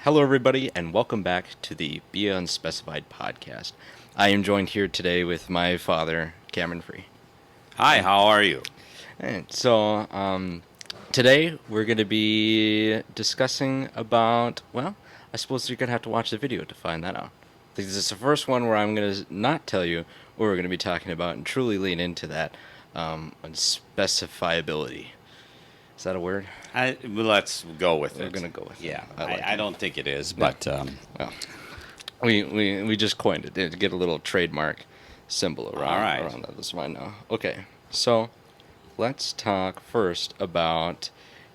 Hello, everybody, and welcome back to the Be Unspecified Podcast. I am joined here today with my father, Cameron Free. Hi, how are you? And so, today we're going to be discussing about, well, I suppose you're going to have to watch the video to find that out. This is the first one where I'm going to not tell you what we're going to be talking about and truly lean into that unspecifiability. Is that a word? Let's go with it. We're going to go with it. Yeah, I I don't think it is, but well, we just coined it to get a little trademark symbol around that. That's fine now. Okay, so let's talk first about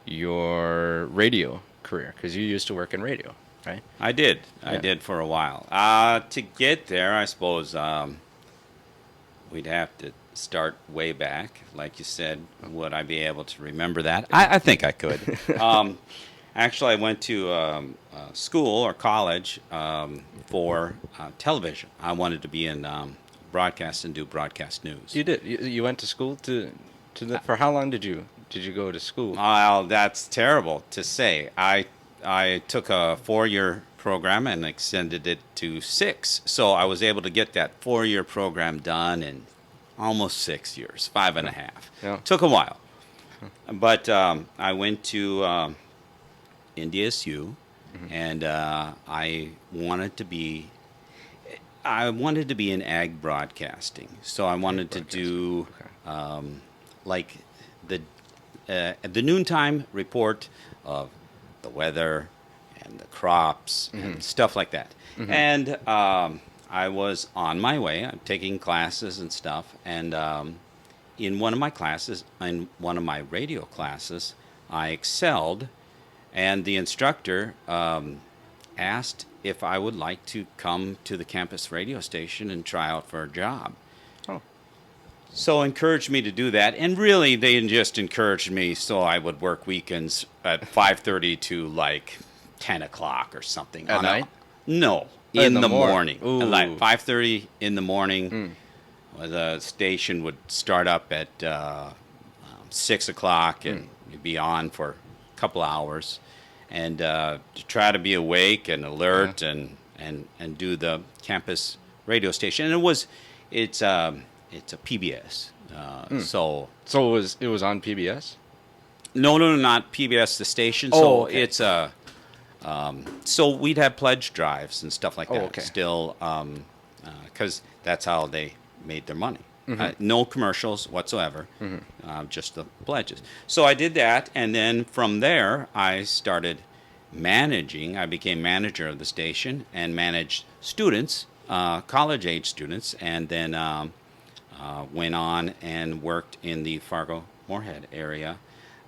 your radio career, because you used to work in radio, right? I did. Yeah. I did for a while. To get there, I suppose we'd have to start way back. Like you said, would I be able to remember that? I think I could. Actually, I went to school or college for television. I wanted to be in broadcast and do broadcast news. You did. You went to school for how long did you go to school? Well, that's terrible to say. I took a 4-year program and extended it to 6. So I was able to get that 4-year program done in almost 6 years, 5.5. Yeah. Took a while. But I went to NDSU, and I wanted to be in ag broadcasting. So I wanted to do like the noontime report of the weather and the crops and stuff like that. And I was on my way. I'm taking classes and stuff. And in one of my classes, in one of my radio classes, I excelled. And the instructor asked if I would like to come to the campus radio station and try out for a job. Oh. So encouraged me to do that. And really, they just encouraged me so I would work weekends at 5:30 to like 10 o'clock or something. At night? No, in the morning. Ooh. Like 5:30 in the morning. The station would start up at 6 o'clock and you'd be on for a couple hours. And to try to be awake and alert and do the campus radio station. And it's a PBS. So it was on PBS? No, not PBS, the station. Oh, So okay. it's so we'd have pledge drives and stuff like that. Oh, okay. Still, because that's how they made their money. No commercials whatsoever, just the pledges. So I did that, and then from there I started managing. I became manager of the station and managed students, college-age students, and then went on and worked in the Fargo-Moorhead area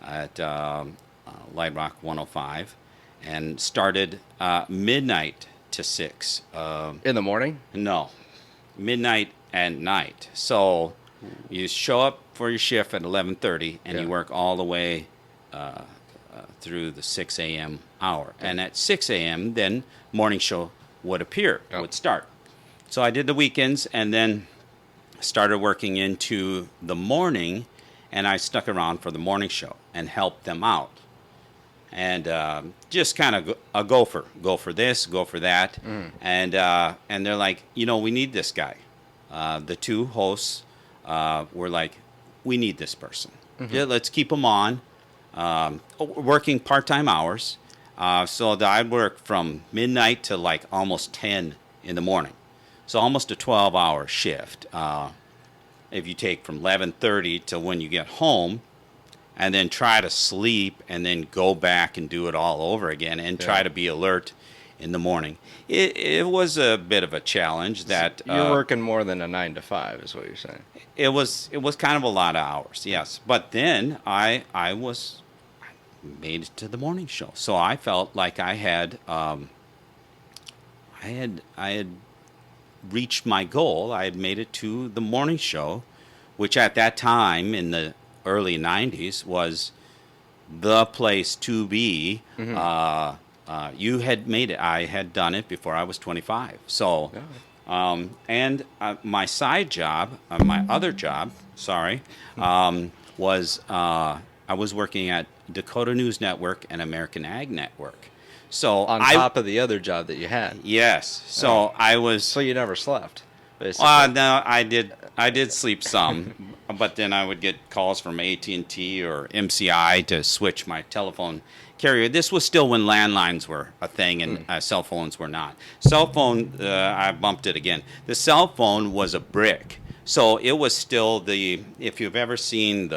at Light Rock 105, and started midnight to 6. In the morning? No, midnight at night. So you show up for your shift at 11:30, and you work all the way through the 6 a.m. hour. And at 6 a.m., then morning show would start. So I did the weekends, and then started working into the morning, and I stuck around for the morning show and helped them out. And just kind of a gopher. Go for this, go for that. And they're like, we need this guy. The two hosts were like, we need this person. Yeah, let's keep him on. Working part-time hours. So I'd work from midnight to like almost 10 in the morning. So almost a 12-hour shift. If you take from 11:30 till when you get home, and then try to sleep, and then go back and do it all over again, and try to be alert in the morning. It was a bit of a challenge. That you're working more than a 9 to 5, is what you're saying. It was kind of a lot of hours, yes. But then I made it to the morning show, so I felt like I had reached my goal. I had made it to the morning show, which at that time in the early 90s was the place to be. You had made it. I had done it before I was 25. So, and my side job, my other job, was I was working at Dakota News Network and American Ag Network. So on top of the other job that you had. Yes. So I was. So you never slept, basically. No, I did sleep some, but then I would get calls from AT&T or MCI to switch my telephone carrier. This was still when landlines were a thing and cell phones were not. Cell phone, I bumped it again. The cell phone was a brick. So it was still if you've ever seen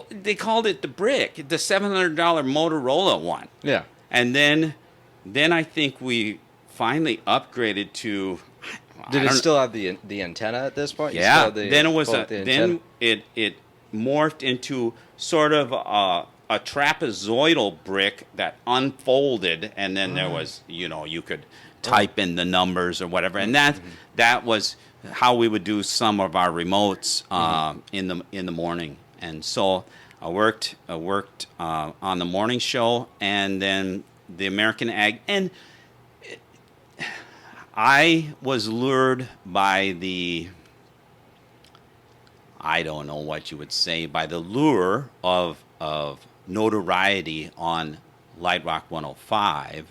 they called it the brick, the $700 Motorola one. Yeah. And then I think we finally upgraded to. Did it still have the antenna at this point? Yeah. Then it was then it morphed into sort of a trapezoidal brick that unfolded, and then there was you could type in the numbers or whatever, and that was how we would do some of our remotes in the morning. And so I worked on the morning show, and then the American Ag, and I was lured by I don't know what you would say, by the lure of notoriety on Light Rock 105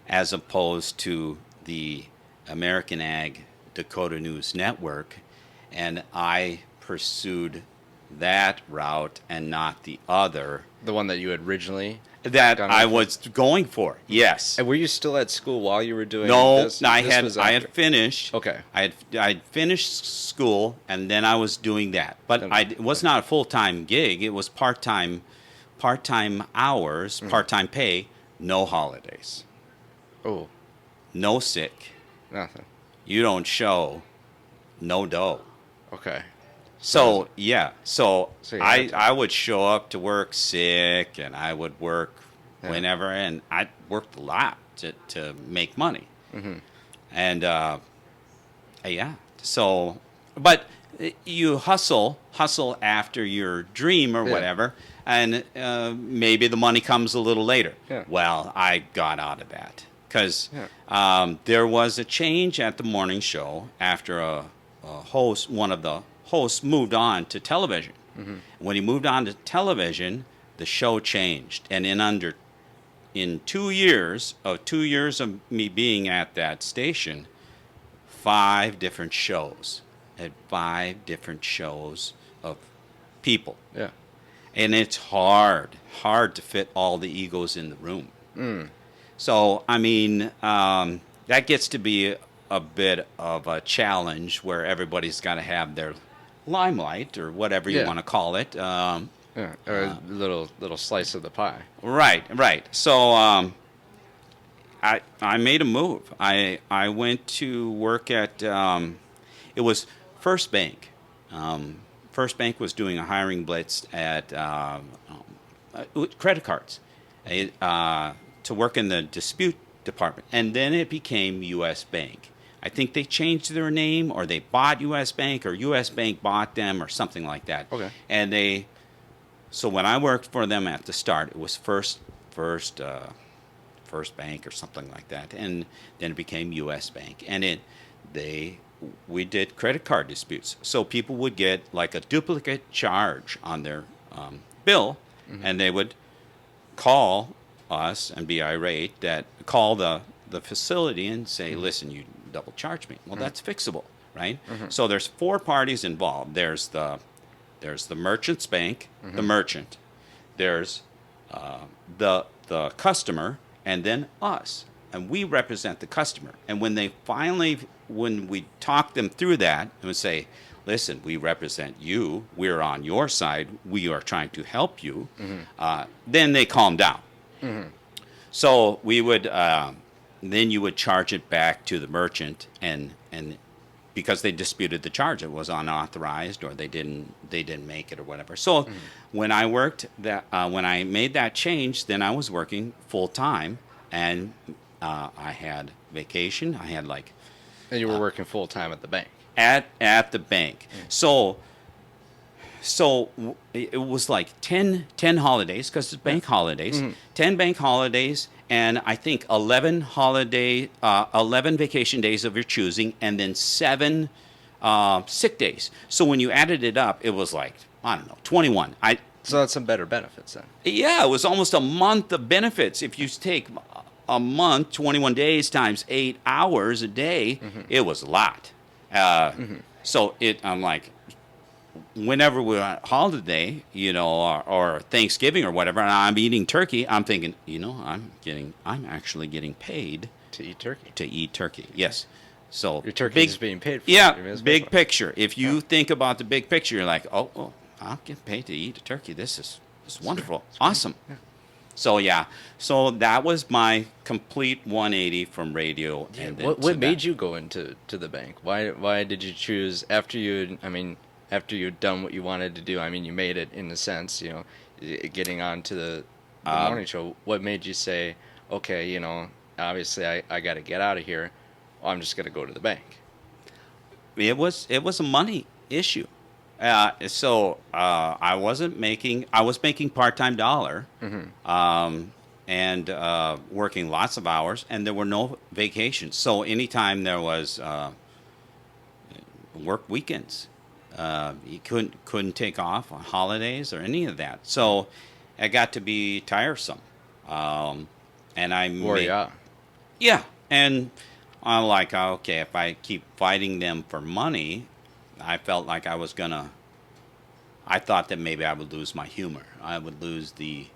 as opposed to the American Ag Dakota News Network, and I pursued that route and not the other. The one that you had originally that I was going for. Yes. And were you still at school while you were doing this? No, I had finished. Okay. I finished school, and then I was doing that. But it was not a full-time gig. It was part-time hours, part-time pay, no holidays. Oh. No sick. Nothing. You don't show, no dough. Okay. So I would show up to work sick, and I would work whenever, and I worked a lot to make money. And so, but you hustle after your dream or whatever, and maybe the money comes a little later. Yeah. Well, I got out of that because there was a change at the morning show after one of the host moved on to television. When he moved on to television, the show changed, and in 2 years of me being at that station, 5 different shows, at 5 different shows of people. Yeah. And it's hard to fit all the egos in the room. So I mean, that gets to be a bit of a challenge where everybody's got to have their limelight or whatever you want to call it. Or a little slice of the pie. Right. So I made a move. I went to work at it was First Bank. First Bank was doing a hiring blitz at credit cards to work in the dispute department, and then it became U.S. Bank. I think they changed their name, or they bought U.S. Bank, or U.S. Bank bought them, or something like that. Okay. And so when I worked for them at the start, it was First Bank or something like that, and then it became U.S. Bank, and we did credit card disputes. So people would get like a duplicate charge on their bill, and they would call us and be irate, call the facility and say, listen, you double charge me. Well, that's fixable, right? So there's 4 parties involved. There's the merchant's bank, the merchant. There's the customer, and then us. And we represent the customer. And when we talk them through that and would say, listen, we represent you, we're on your side, we are trying to help you, then they calm down. So we would then you would charge it back to the merchant, and because they disputed the charge, it was unauthorized, or they didn't make it or whatever. So when I worked when I made that change, then I was working full time, and I had vacation. I had And you were working full time at the bank. At the bank. So it was like 10 holidays, because it's bank holidays, 10 bank holidays, and I think 11 vacation days of your choosing, and then 7 sick days. So when you added it up, it was like, I don't know, 21. So that's some better benefits then. Yeah, it was almost a month of benefits. If you take a month, 21 days times 8 hours a day, it was a lot. So I'm like, whenever we're on holiday, or Thanksgiving or whatever, and I'm eating turkey, I'm thinking, I'm actually getting paid To eat turkey. to eat turkey. Yes. So Your turkey is being paid for. Yeah, big picture. If you think about the big picture, you're like, oh, I'm getting paid to eat a turkey. This is wonderful. Awesome. Yeah. So that was my complete 180 from radio. Yeah, and then what made you go into the bank? Why did you choose after you'd done what you wanted to do? I mean, you made it in a sense, getting on to the morning show. What made you say, okay, obviously I got to get out of here. I'm just going to go to the bank. It was a money issue. So I was making part-time dollar, and working lots of hours, and there were no vacations. So anytime there was work weekends, you couldn't take off on holidays or any of that. So it got to be tiresome, and yeah, and I'm like, okay, if I keep fighting them for money, I felt like I thought that maybe I would lose my humor. I would lose the...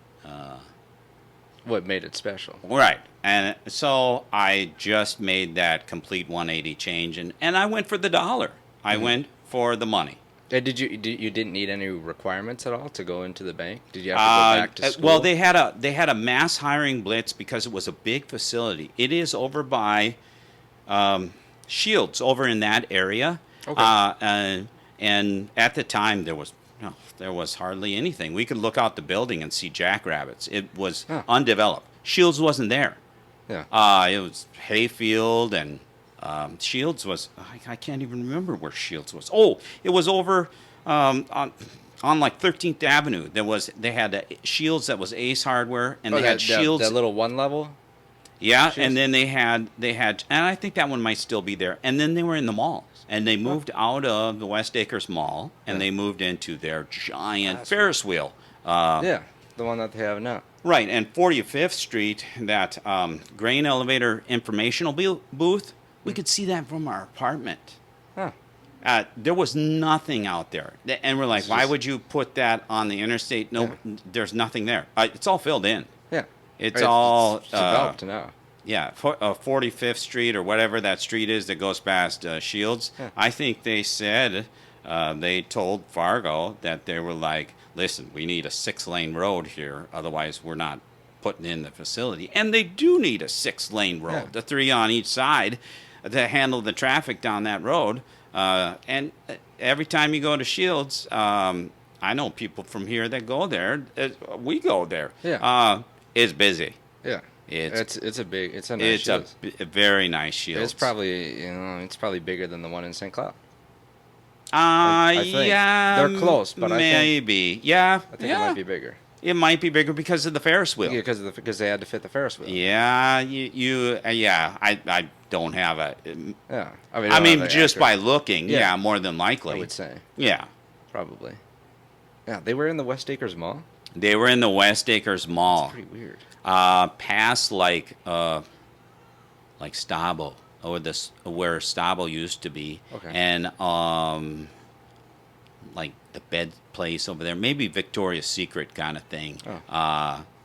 what made it special. Right. And so I just made that complete 180 change, and I went for the dollar. I went for the money. Did you didn't need any requirements at all to go into the bank? Did you have to go back to school? Well, they had a mass hiring blitz because it was a big facility. It is over by Shields, over in that area. Okay. And at the time there was hardly anything. We could look out the building and see jackrabbits. It was undeveloped. Shields wasn't there. Yeah. It was hayfield, and Shields was, I can't even remember where Shields was. Oh, it was over on like 13th Avenue. They had Shields that was Ace Hardware, and they had Shields. That little one level? Yeah, Shields. And then they had, and I think that one might still be there. And then they were in the malls. And they moved out of the West Acres Mall, and they moved into their giant Ferris wheel. The one that they have now. Right, and 45th Street, that grain elevator informational booth, we could see that from our apartment. Huh. There was nothing out there. And we're like, why would you put that on the interstate? No, there's nothing there. It's all filled in. Yeah. It's all... It's developed now. Yeah, 45th Street or whatever that street is that goes past Shields. Yeah. I think they said, they told Fargo that they were like, listen, we need a 6-lane road here. Otherwise, we're not putting in the facility. And they do need a 6-lane road, the 3 on each side, to handle the traffic down that road. And every time you go to Shields, I know people from here that go there. We go there. Yeah. It's busy. Yeah. It's a nice Shields. A very nice Shields. It's probably bigger than the one in St. Cloud. I think. Yeah, they're close, but maybe. I think it might be bigger. It might be bigger because of the Ferris wheel. Yeah, because they had to fit the Ferris wheel. Yeah, I don't have a. Yeah, I mean, just by looking, more than likely. I would say. Yeah, probably. Yeah, they were in the West Acres Mall. They were in the West Acres Mall. That's pretty weird. Past like Stabo, or where Stabo used to be, and like the bed place over there, maybe Victoria's Secret kind of thing,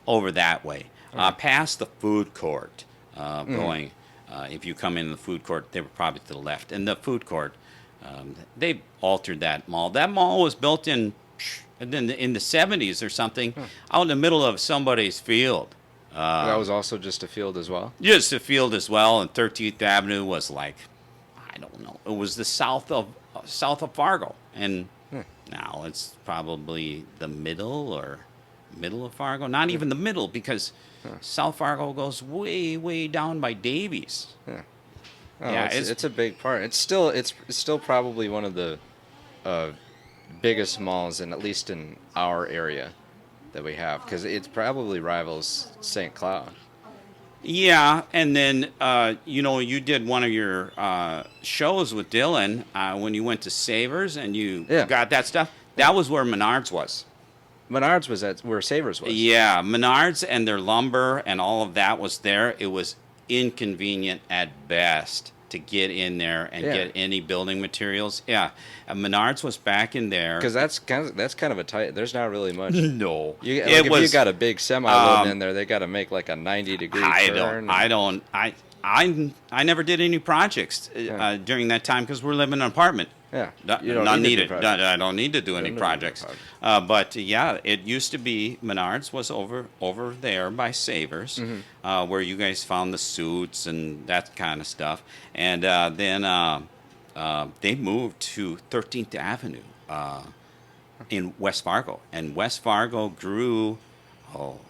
over that way. Past the food court, going. If you come in the food court, they were probably to the left. And the food court, they altered that mall. That mall was built in the 70s or something, out in the middle of somebody's field. That was also just a field as well? Just a field as well, and 13th Avenue was like, I don't know, it was the south of Fargo, and now it's probably the middle of Fargo. Not even the middle, because South Fargo goes way, way down by Davies. Yeah, it's a big part. It's still probably one of the biggest malls, at least in our area, that we have, because it probably rivals St. Cloud. Yeah, and then you did one of your shows with Dylan when you went to Savers and you got that stuff. That was where Menards was. Menards was where Savers was. Yeah, Menards and their lumber and all of that was there. It was inconvenient at best to get in there and get any building materials. Yeah, Menards was back in there because that's kind of a tight. There's not really much. No, if you got a big semi loading in there, they got to make like a 90-degree turn. I never did any projects during that time because we're living in an apartment. Yeah, you don't need it. I don't need to do any projects. But yeah, it used to be Menards was over there by Savers, where you guys found the suits and that kind of stuff. And then they moved to 13th Avenue in West Fargo, and West Fargo grew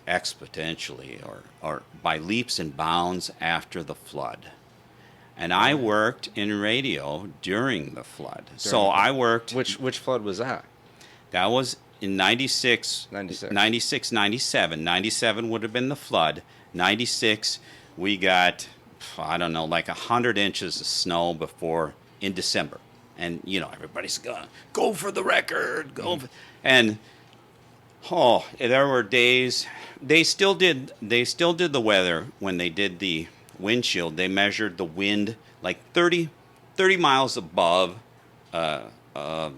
exponentially or by leaps and bounds after the flood. And I worked in radio during the flood. I worked... Which flood was that? That was in 96, 97. 97 would have been the flood. 96, we got, I don't know, like 100 inches of snow in December. And, everybody's going, go for the record. And, there were days... They still did the weather when they did the windshield. They measured the wind like 30 miles above 30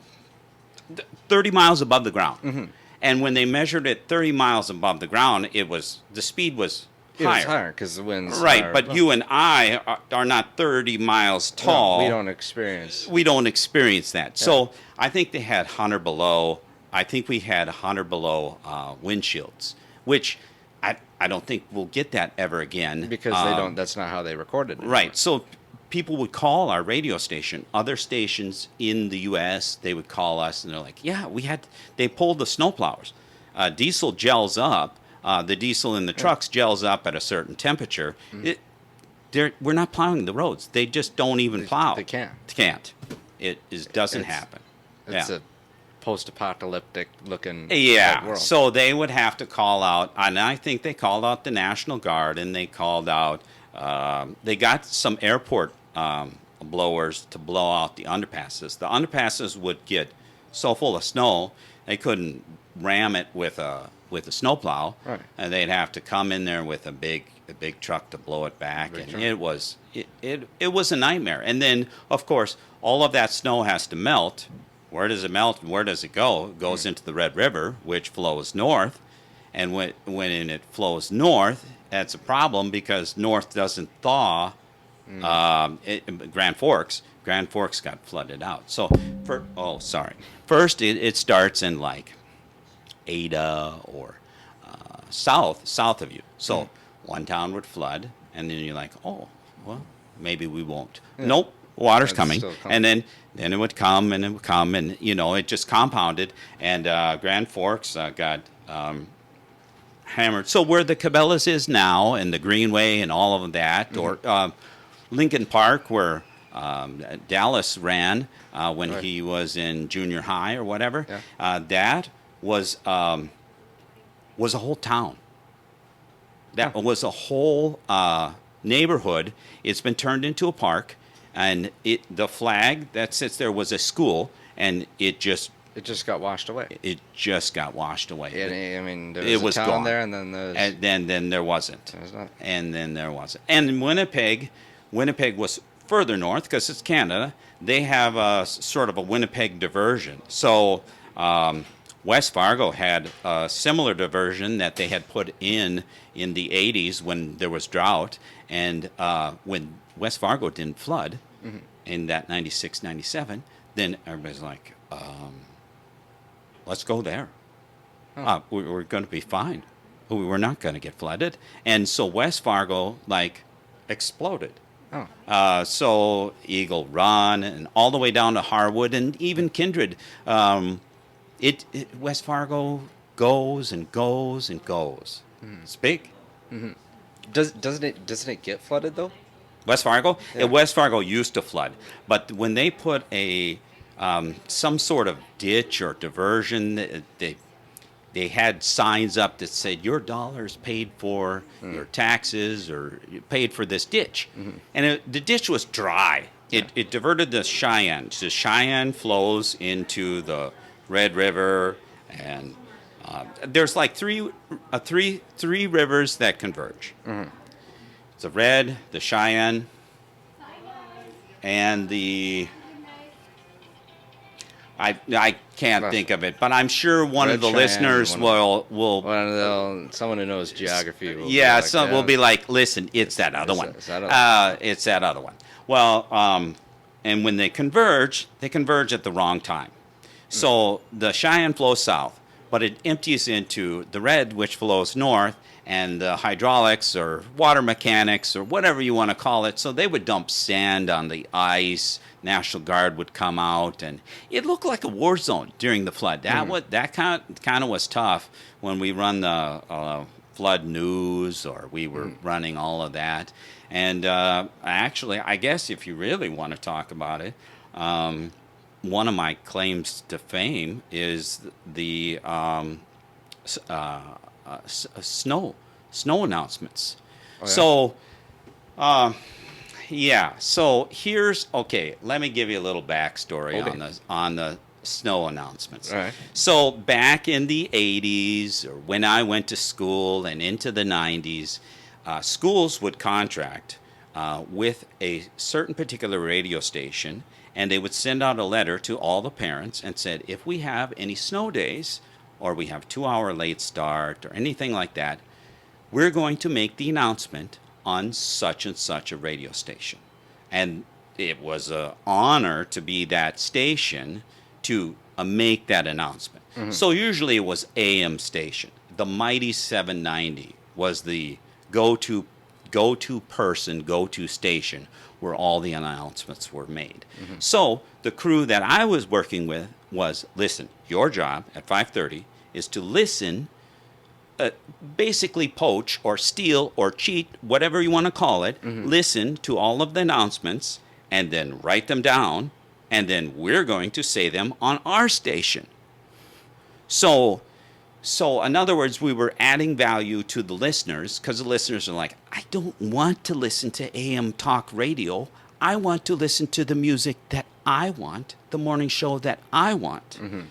miles above the ground. And when they measured it 30 miles above the ground, the speed was higher. It was higher because the wind's right, higher. but you and I are not 30 miles tall. No, we don't experience that. Yeah. So I think they had 100 below. I think we had 100 below windshields, which I don't think we'll get that ever again. Because that's not how they recorded it. Right. So people would call our radio station. Other stations in the U.S., they would call us, and they're like, yeah, they pulled the snowplowers. Diesel gels up. The diesel in the trucks gels up at a certain temperature. We're not plowing the roads. They just don't even plow. They can't. It doesn't happen. It's a post-apocalyptic looking world. So they would have to call out, and I think they called out the National Guard, and they called out, they got some airport blowers to blow out the underpasses. The underpasses would get so full of snow, they couldn't ram it with a snowplow, right. And they'd have to come in there with a big truck to blow it back, it was a nightmare. And then, of course, all of that snow has to melt. Where does it melt and where does it go? It goes into the Red River, which flows north. And when it flows north, that's a problem because north doesn't thaw. Grand Forks got flooded out. So, first it starts in like Ada or south of you. So one town would flood, and then you're like, oh, well, maybe we won't. Yeah. Nope. Water's coming. And then it would come, and it just compounded, and Grand Forks got hammered. So where the Cabela's is now, and the Greenway, and all of that, or Lincoln Park, where Dallas ran when he was in junior high or whatever, that was a whole town. That was a whole neighborhood. It's been turned into a park. And the flag that sits there was a school, and it just got washed away. It just got washed away. There was a town gone there, and then then there wasn't. There was not. And then there wasn't. And Winnipeg was further north because it's Canada. They have a sort of a Winnipeg diversion. So West Fargo had a similar diversion that they had put in the 80s when there was drought, and when West Fargo didn't flood in that 96, 97, then everybody's like, let's go there. We're going to be fine. We're not going to get flooded. And so West Fargo, exploded. So Eagle Run and all the way down to Harwood and even Kindred. West Fargo goes and goes and goes. It's big. Doesn't it get flooded, though? West Fargo? Yeah. West Fargo used to flood, but when they put some sort of ditch or diversion, they had signs up that said your dollars paid for your taxes or paid for this ditch, and the ditch was dry. It diverted the Cheyenne. So Cheyenne flows into the Red River and There's like three rivers that converge. Mm-hmm. It's the Red, the Cheyenne, and the I can't think of it, but I'm sure one Red of the Cheyenne, listeners will someone who knows geography will yeah, be like, some will be like, listen, it's that other one. It's that other one. Well, and when they converge at the wrong time. So the Cheyenne flows south, but it empties into the Red, which flows north, and the hydraulics or water mechanics or whatever you want to call it. So they would dump sand on the ice. National Guard would come out, and it looked like a war zone during the flood. That kind of was tough when we run the flood news, or we were running all of that. And actually, I guess if you really want to talk about it, one of my claims to fame is the snow announcements. Oh, yeah? So, so here's let me give you a little backstory on the snow announcements. All right. So back in the 80s, or when I went to school and into the 90s, schools would contract with a certain particular radio station, and they would send out a letter to all the parents and said, if we have any snow days, or we have 2-hour late start, or anything like that, we're going to make the announcement on such and such a radio station. And it was an honor to be that station to make that announcement. Mm-hmm. So usually it was AM station. The mighty 790 was the go-to station where all the announcements were made. Mm-hmm. So the crew that I was working with was, listen, your job at 5:30 is to listen, basically poach or steal or cheat, whatever you want to call it, listen to all of the announcements and then write them down, and then we're going to say them on our station. So in other words, we were adding value to the listeners, because the listeners are like, I don't want to listen to AM talk radio. I want to listen to the music that I want, the morning show that I want. Mm-hmm.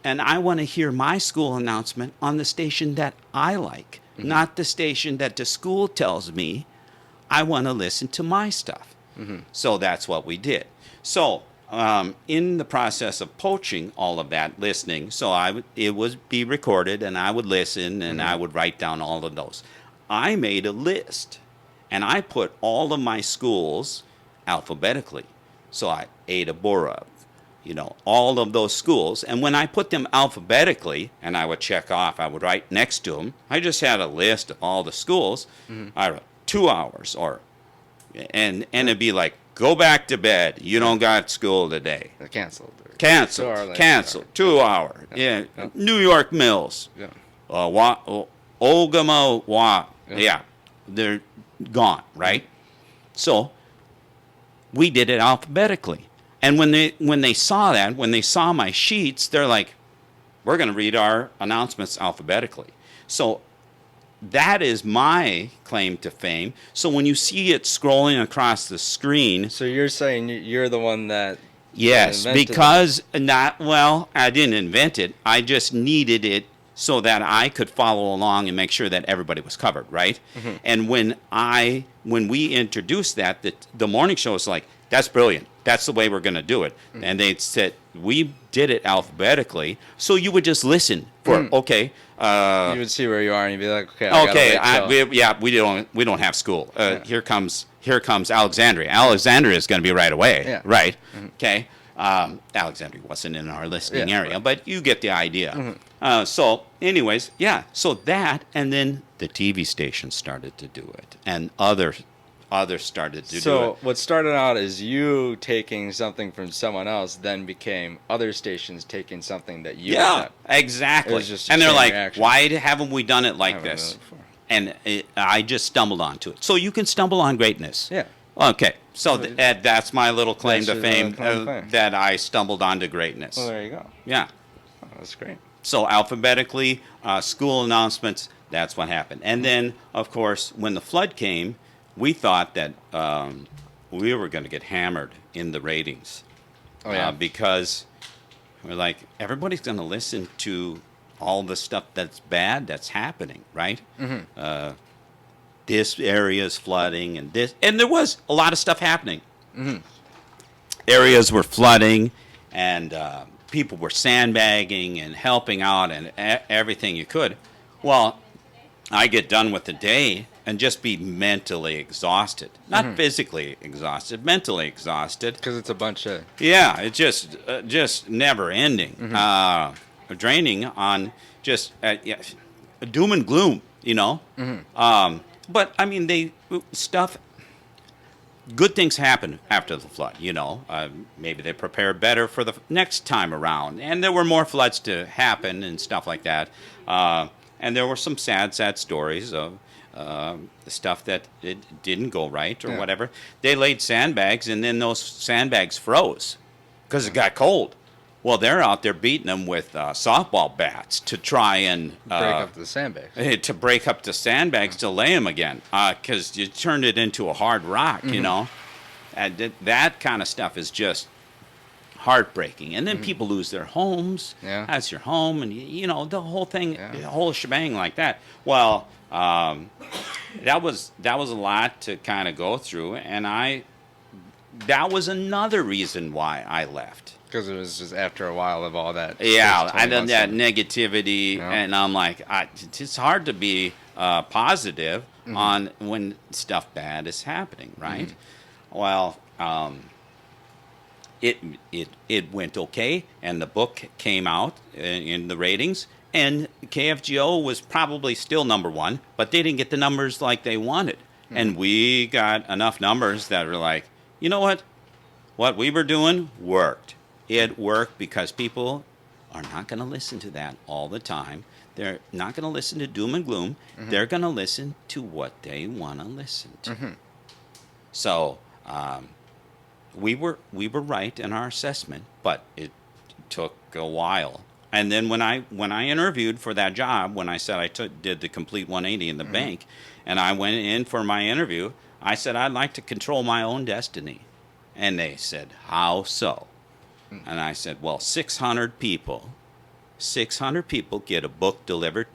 And I want to hear my school announcement on the station that I like, not the station that the school tells me. I want to listen to my stuff. Mm-hmm. So that's what we did. So in the process of poaching all of that listening, it would be recorded, and I would listen, and I would write down all of those. I made a list, and I put all of my schools alphabetically. So Ada Bora, all of those schools. And when I put them alphabetically, and I would check off, I would write next to them, I just had a list of all the schools. I wrote 2 hours, and it'd be like, go back to bed. You don't got school today. Canceled. 2 hour. Yeah. New York Mills. Yeah. Ogama. Yeah. They're gone, right? So we did it alphabetically. And when they saw that, when they saw my sheets, they're like, we're going to read our announcements alphabetically. So that is my claim to fame. So when you see it scrolling across the screen... So you're saying you're the one that... Yes, because I didn't invent it. I just needed it so that I could follow along and make sure that everybody was covered, right? Mm-hmm. And when we introduced that, the morning show was like, that's brilliant. That's the way we're going to do it. Mm-hmm. And they said, we did it alphabetically. So you would just listen for, you would see where you are and you'd be like, we don't have school. Here comes Alexandria. Alexandria is going to be right away, right? Mm-hmm. Okay. Alexandria wasn't in our listening area, right. But you get the idea. Mm-hmm. So that, and then the TV station started to do it, and others started to do it. So what started out as you taking something from someone else then became other stations taking something that you had. Exactly. It was just and they're like, reaction. Why haven't we done it like this? And I just stumbled onto it. So you can stumble on greatness. Yeah. Okay. So that's my little claim to fame, that I stumbled onto greatness. Well, there you go. Yeah. Oh, that's great. So alphabetically, school announcements, that's what happened. And then, of course, when the flood came, we thought that we were going to get hammered in the ratings. Oh, yeah. Because we're like, everybody's going to listen to all the stuff that's bad that's happening, right? This area is flooding, and there was a lot of stuff happening. Areas were flooding, and people were sandbagging and helping out and everything you could. Well, I get done with the day and just be mentally exhausted. Not physically exhausted, mentally exhausted. Because it's a bunch of... Yeah, it's just never ending. Draining on just doom and gloom, you know. But, I mean, good things happen after the flood, you know. Maybe they prepare better for the next time around. And there were more floods to happen and stuff like that. And there were some sad stories of stuff that it didn't go right or whatever. They laid sandbags, and then those sandbags froze because it got cold. Well, they're out there beating them with softball bats to try and... break up the sandbags. To break up the sandbags to lay them again, because you turned it into a hard rock, you know. And that kind of stuff is just heartbreaking. And then people lose their homes. Yeah. That's your home, and, you know, the whole thing, the whole shebang like that. Well, that was a lot to kind of go through, and that was another reason why I left. Because it was just after a while of all that. Yeah, I done that negativity, and I'm like, it's hard to be positive on when stuff bad is happening, right? Well, it went okay, and the book came out in the ratings, and KFGO was probably still number one, but they didn't get the numbers like they wanted. And we got enough numbers that were like, you know what? What we were doing worked. It worked because people are not going to listen to that all the time. They're not going to listen to doom and gloom. They're going to listen to what they want to listen to. So we were right in our assessment, but it took a while. And then when I interviewed for that job, when I said I did the complete 180 in the bank, and I went in for my interview, I said I'd like to control my own destiny. And they said, how so? And I said, well, 600 people get a book delivered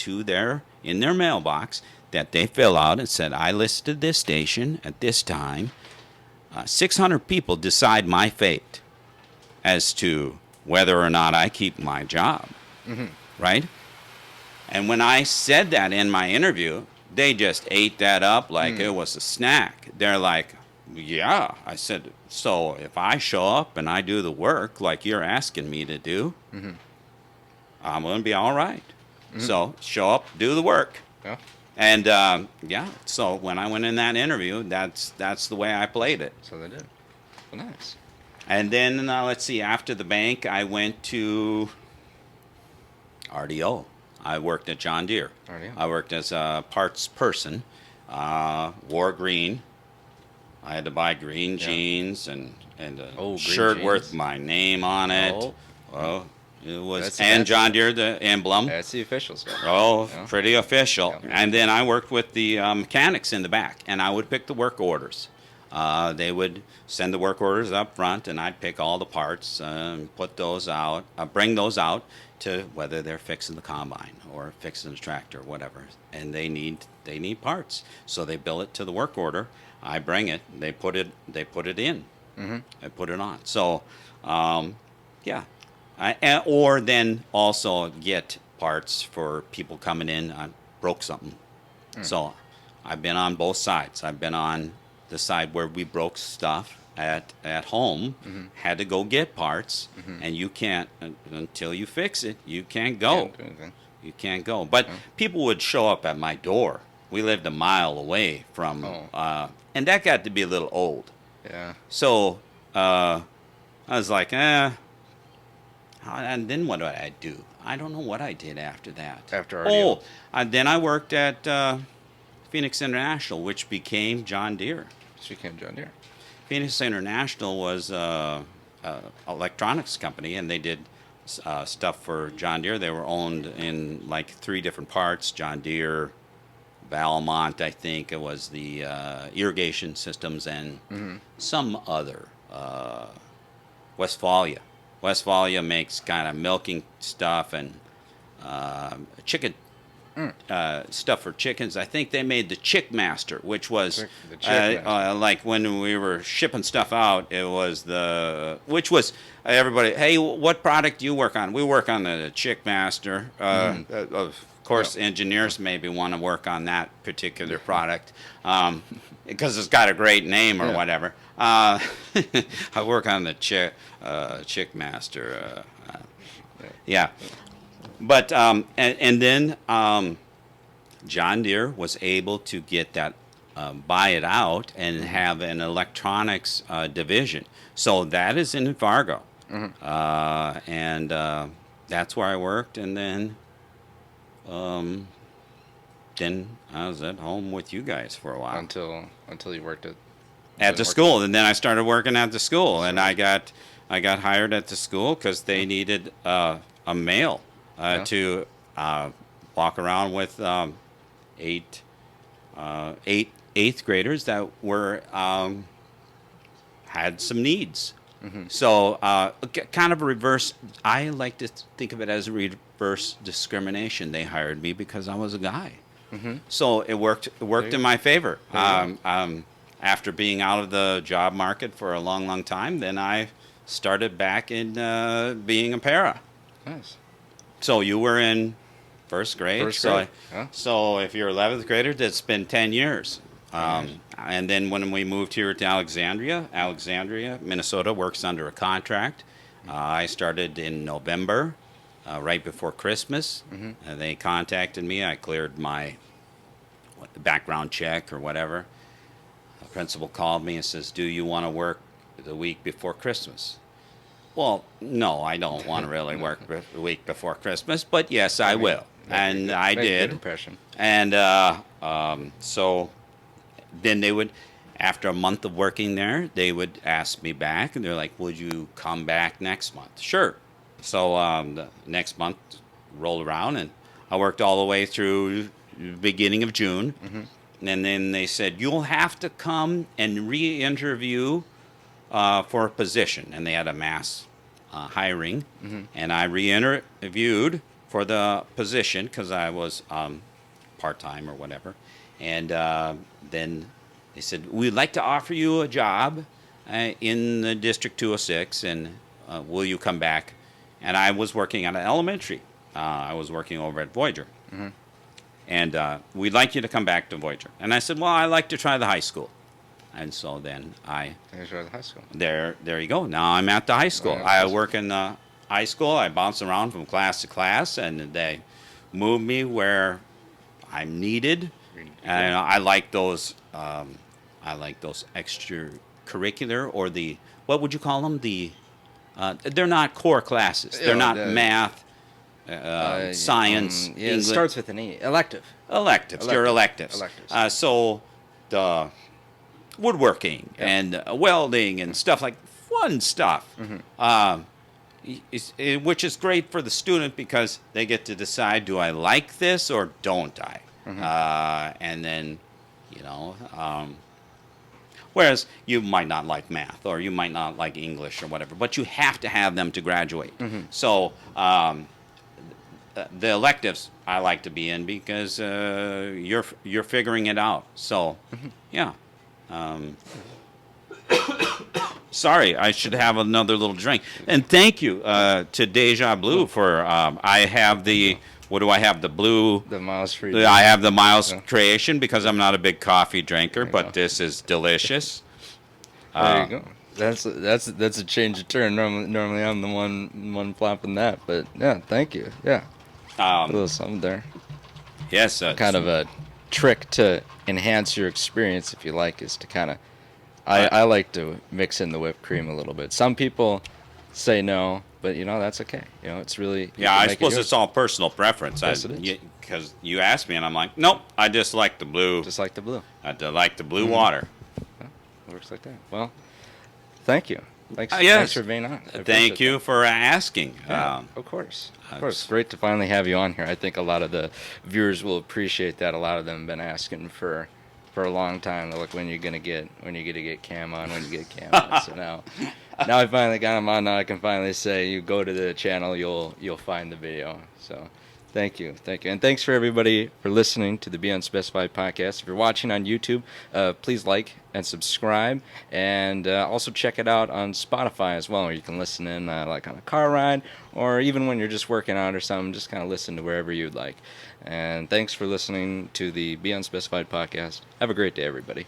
in their mailbox that they fill out and said, I listed this station at this time. 600 people decide my fate as to whether or not I keep my job, right? And when I said that in my interview, they just ate that up like it was a snack. They're like, yeah. I said, so if I show up and I do the work like you're asking me to do, I'm going to be all right. So show up, do the work. Yeah. And, so when I went in that interview, that's the way I played it. So they did. Well, nice. And then, let's see, after the bank, I went to RDO. I worked at John Deere. RDO. I worked as a parts person, wore green. I had to buy green jeans and a shirt jeans. With my name on it. Oh. It was John Deere, the emblem. That's the official stuff. Oh, pretty official. Yeah. And then I worked with the mechanics in the back, and I would pick the work orders. They would send the work orders up front, and I'd pick all the parts, put those out, bring those out to whether they're fixing the combine or fixing the tractor, or whatever. And they need parts, so they bill it to the work order. I bring it. They put it in. I put it on. So, or then also get parts for people coming in. I broke something. So I've been on both sides. I've been on the side where we broke stuff at home, had to go get parts, and you can't, until you fix it, you can't go. You can't go. But people would show up at my door. We lived a mile away from, and that got to be a little old. Yeah. So I was like, and then what did I do? I don't know what I did after that. After RDO. Then I worked at Phoenix International, which became John Deere. She became John Deere. Phoenix International was an electronics company, and they did stuff for John Deere. They were owned in like 3 different parts. John Deere, Valmont, I think it was the irrigation systems, and some other. Westphalia. Westphalia makes kind of milking stuff, and chicken stuff for chickens. I think they made the Chick Master, which was like when we were shipping stuff out. It was everybody. Hey, what product do you work on? We work on the Chick Master. Of course, engineers maybe want to work on that particular product because it's got a great name or whatever. I work on the Chick Master. Yeah. But and then John Deere was able to get that, buy it out and have an electronics division. So that is in Fargo, and that's where I worked. And then I was at home with you guys for a while until you worked at the school, and then I started working at the school, and I got hired at the school because they needed a male. To walk around with eighth graders that were had some needs. So kind of a reverse. I like to think of it as a reverse discrimination. They hired me because I was a guy. So it worked in my favor. After being out of the job market for a long time, then I started back in being a para. Nice. So you were in first grade. So if you're 11th grader, that's been 10 years. And then when we moved here to Alexandria, Minnesota works under a contract. I started in November, right before Christmas. They contacted me. I cleared my background check or whatever. The principal called me and says, "Do you want to work the week before Christmas?" Well, no, I don't want to really work the week before Christmas, but yes, I will. And I did. And so then they would, after a month of working there, they would ask me back, and they're like, "Would you come back next month?" Sure. So the next month rolled around, and I worked all the way through the beginning of June. And then they said, "You'll have to come and re-interview for a position," and they had a mass hiring, and I re-interviewed for the position because I was part-time or whatever, and then they said, "We'd like to offer you a job in the District 206, and will you come back?" And I was working at an elementary. I was working over at Voyager, and "We'd like you to come back to Voyager." And I said, "Well, I'd like to try the high school." And so then There's the high school. There you go. Now I'm at the high school. I work in the high school. I bounce around from class to class, and they move me where I'm needed. And I like those. I like those extracurricular or what would you call them? They're not core classes. They're not math, science. English. It starts with an E. Electives. They're electives. So the woodworking and welding and stuff like fun stuff, which is great for the student because they get to decide, do I like this or don't I? And then, whereas you might not like math or you might not like English or whatever, but you have to have them to graduate. So the electives I like to be in because you're figuring it out. So, yeah. Sorry, I should have another little drink. And thank you to Deja Bleu for. I have the. What do I have? The Blue. The Miles Free. I have the Miles Creation because I'm not a big coffee drinker, but this is delicious. There you go. That's a change of turn. Normally I'm the one flopping that, but yeah, thank you. Yeah, a little something there. Yes, kind of a trick to enhance your experience, if you like, is to kind of. I like to mix in the whipped cream a little bit. Some people say no, but that's okay. It's really. Yeah, I suppose it's all personal preference. Yes, it is. Because you asked me, and I'm like, nope, I just like the blue. Just like the blue. I like the blue water. Yeah, it works like that. Well, thank you. Thanks for being on. Thank you for asking. Yeah, of course. Of course. Great to finally have you on here. I think a lot of the viewers will appreciate that. A lot of them have been asking for a long time. They're like, when you gonna get Cam on? When you get Cam on? So now I finally got him on. Now I can finally say, you go to the channel, you'll find the video. So Thank you. And thanks for everybody for listening to the Be Unspecified Podcast. If you're watching on YouTube, please like and subscribe, and also check it out on Spotify as well, where you can listen in like on a car ride, or even when you're just working out or something, just kind of listen to wherever you'd like. And thanks for listening to the Be Unspecified Podcast. Have a great day, everybody.